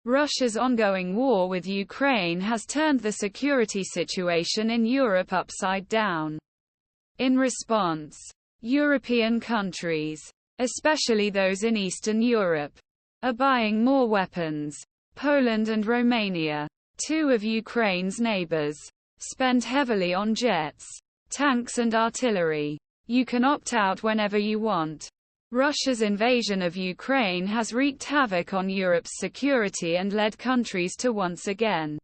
Russia's ongoing war with Ukraine has turned the security situation in Europe upside down. In response, European countries, especially those in Eastern Europe, are buying more weapons. Poland and Romania, two of Ukraine's neighbors, spend heavily on jets, tanks and artillery. You can opt out whenever you want. Russia's invasion of Ukraine has wreaked havoc on Europe's security and led countries to once again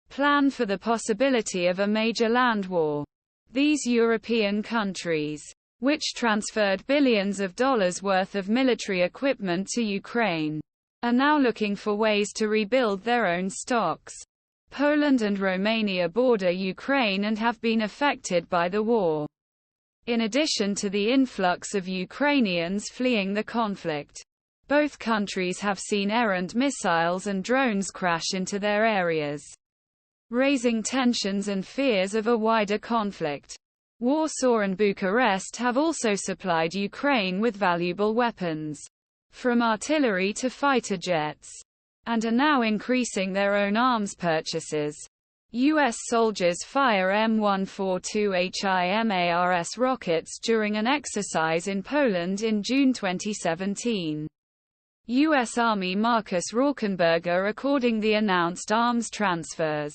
plan for the possibility of a major land war. These European countries, which transferred billions of dollars worth of military equipment to Ukraine, are now looking for ways to rebuild their own stocks. Poland and Romania border Ukraine and have been affected by the war. In addition to the influx of Ukrainians fleeing the conflict, both countries have seen errant missiles and drones crash into their areas, raising tensions and fears of a wider conflict. Warsaw and Bucharest have also supplied Ukraine with valuable weapons, from artillery to fighter jets, and are now increasing their own arms purchases. U.S. soldiers fire M142 HIMARS rockets during an exercise in Poland in June 2017. U.S. Army Marcus Raukenberger recording the announced arms transfers.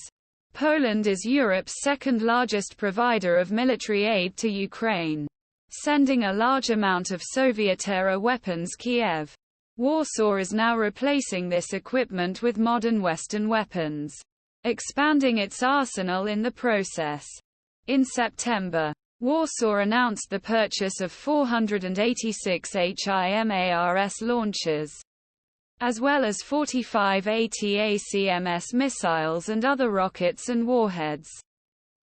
Poland is Europe's second-largest provider of military aid to Ukraine, sending a large amount of Soviet-era weapons Kyiv. Warsaw is now replacing this equipment with modern Western weapons, expanding its arsenal in the process. In September, Warsaw announced the purchase of 486 HIMARS launchers, as well as 45 ATACMS missiles and other rockets and warheads,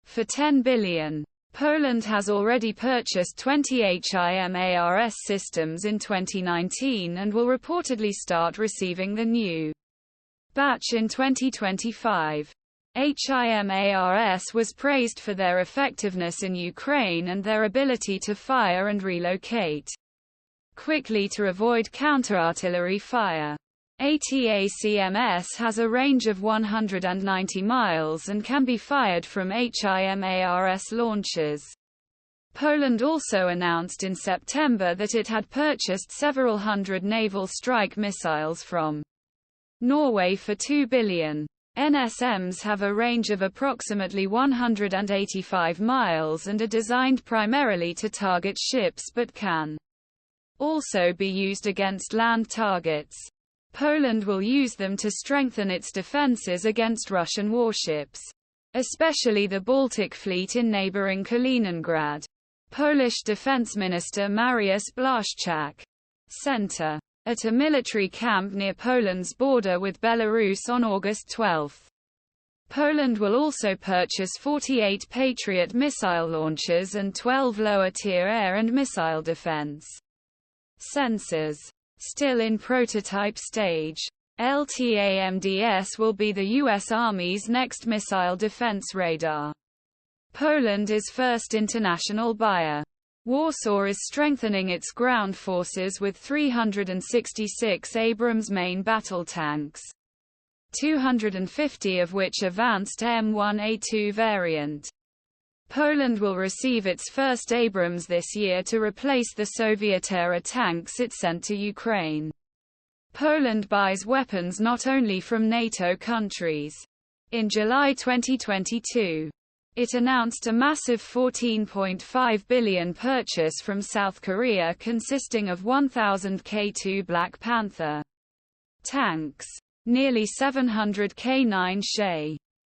for $10 billion. Poland has already purchased 20 HIMARS systems in 2019 and will reportedly start receiving the new batch in 2025. HIMARS was praised for their effectiveness in Ukraine and their ability to fire and relocate quickly to avoid counter-artillery fire. ATACMS has a range of 190 miles and can be fired from HIMARS launchers. Poland also announced in September that it had purchased several hundred naval strike missiles from Norway for $2 billion. NSMs have a range of approximately 185 miles and are designed primarily to target ships but can also be used against land targets. Poland will use them to strengthen its defenses against Russian warships, especially the Baltic Fleet in neighboring Kaliningrad. Polish Defense Minister Mariusz Błaszczak center at a military camp near Poland's border with Belarus on August 12. Poland will also purchase 48 Patriot missile launchers and 12 lower-tier air and missile defense sensors. Still in prototype stage, LTAMDS will be the U.S. Army's next missile defense radar. Poland is first international buyer. Warsaw is strengthening its ground forces with 366 Abrams main battle tanks, 250 of which advanced M1A2 variant. Poland will receive its first Abrams this year to replace the Soviet-era tanks it sent to Ukraine. Poland buys weapons not only from NATO countries. In July 2022, it announced a massive $14.5 billion purchase from South Korea consisting of 1,000 K2 Black Panther tanks, nearly 700 K9 Shay